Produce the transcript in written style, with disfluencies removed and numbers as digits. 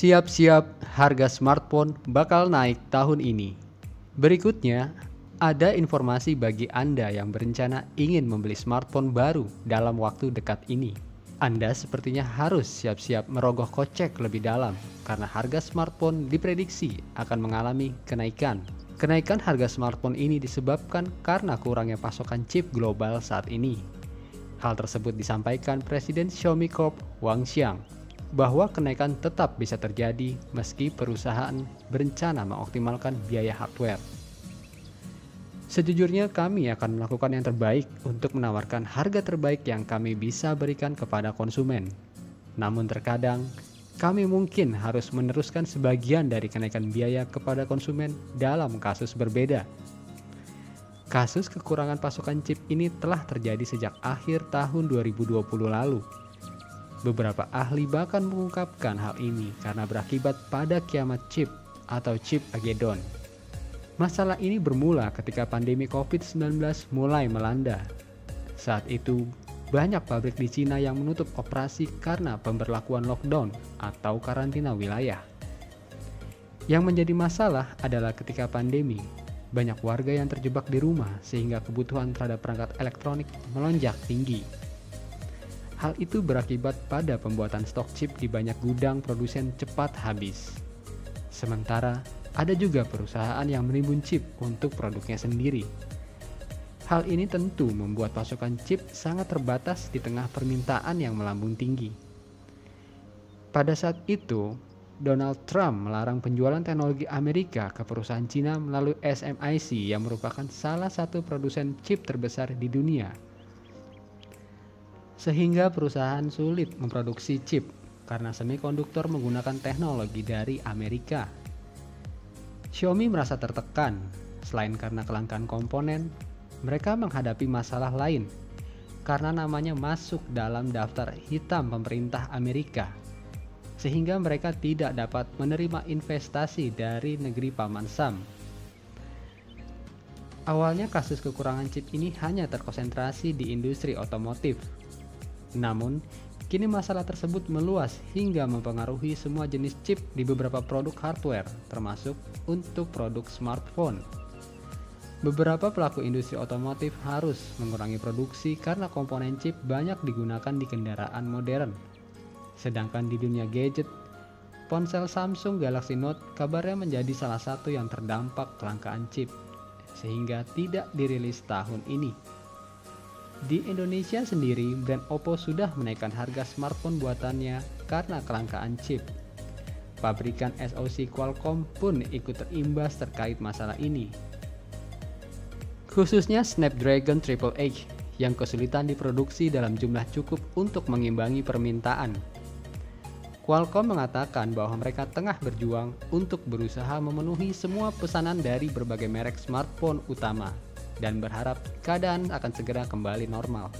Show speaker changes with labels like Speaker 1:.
Speaker 1: Siap-siap, harga smartphone bakal naik tahun ini. Berikutnya, ada informasi bagi Anda yang berencana ingin membeli smartphone baru dalam waktu dekat ini. Anda sepertinya harus siap-siap merogoh kocek lebih dalam karena harga smartphone diprediksi akan mengalami kenaikan. Kenaikan harga smartphone ini disebabkan karena kurangnya pasokan chip global saat ini. Hal tersebut disampaikan Presiden Xiaomi Corp. Wang Xiang, bahwa kenaikan tetap bisa terjadi meski perusahaan berencana mengoptimalkan biaya hardware. Sejujurnya kami akan melakukan yang terbaik untuk menawarkan harga terbaik yang kami bisa berikan kepada konsumen. Namun terkadang, kami mungkin harus meneruskan sebagian dari kenaikan biaya kepada konsumen dalam kasus berbeda. Kasus kekurangan pasokan chip ini telah terjadi sejak akhir tahun 2020 lalu. Beberapa ahli bahkan mengungkapkan hal ini karena berakibat pada kiamat chip atau chip Armageddon. Masalah ini bermula ketika pandemi COVID-19 mulai melanda. Saat itu, banyak pabrik di Cina yang menutup operasi karena pemberlakuan lockdown atau karantina wilayah. Yang menjadi masalah adalah ketika pandemi, banyak warga yang terjebak di rumah sehingga kebutuhan terhadap perangkat elektronik melonjak tinggi. Hal itu berakibat pada pembuatan stok chip di banyak gudang produsen cepat habis. Sementara, ada juga perusahaan yang menimbun chip untuk produknya sendiri. Hal ini tentu membuat pasokan chip sangat terbatas di tengah permintaan yang melambung tinggi. Pada saat itu, Donald Trump melarang penjualan teknologi Amerika ke perusahaan Cina melalui SMIC yang merupakan salah satu produsen chip terbesar di dunia. Sehingga perusahaan sulit memproduksi chip karena semikonduktor menggunakan teknologi dari Amerika. Xiaomi merasa tertekan, selain karena kelangkaan komponen, mereka menghadapi masalah lain karena namanya masuk dalam daftar hitam pemerintah Amerika, sehingga mereka tidak dapat menerima investasi dari negeri Paman Sam. Awalnya kasus kekurangan chip ini hanya terkonsentrasi di industri otomotif. Namun, kini masalah tersebut meluas hingga mempengaruhi semua jenis chip di beberapa produk hardware, termasuk untuk produk smartphone. Beberapa pelaku industri otomotif harus mengurangi produksi karena komponen chip banyak digunakan di kendaraan modern. Sedangkan di dunia gadget, ponsel Samsung Galaxy Note kabarnya menjadi salah satu yang terdampak kelangkaan chip, sehingga tidak dirilis tahun ini. Di Indonesia sendiri, brand Oppo sudah menaikkan harga smartphone buatannya karena kelangkaan chip. Pabrikan SoC Qualcomm pun ikut terimbas terkait masalah ini. Khususnya Snapdragon 888 yang kesulitan diproduksi dalam jumlah cukup untuk mengimbangi permintaan. Qualcomm mengatakan bahwa mereka tengah berjuang untuk berusaha memenuhi semua pesanan dari berbagai merek smartphone utama dan berharap keadaan akan segera kembali normal.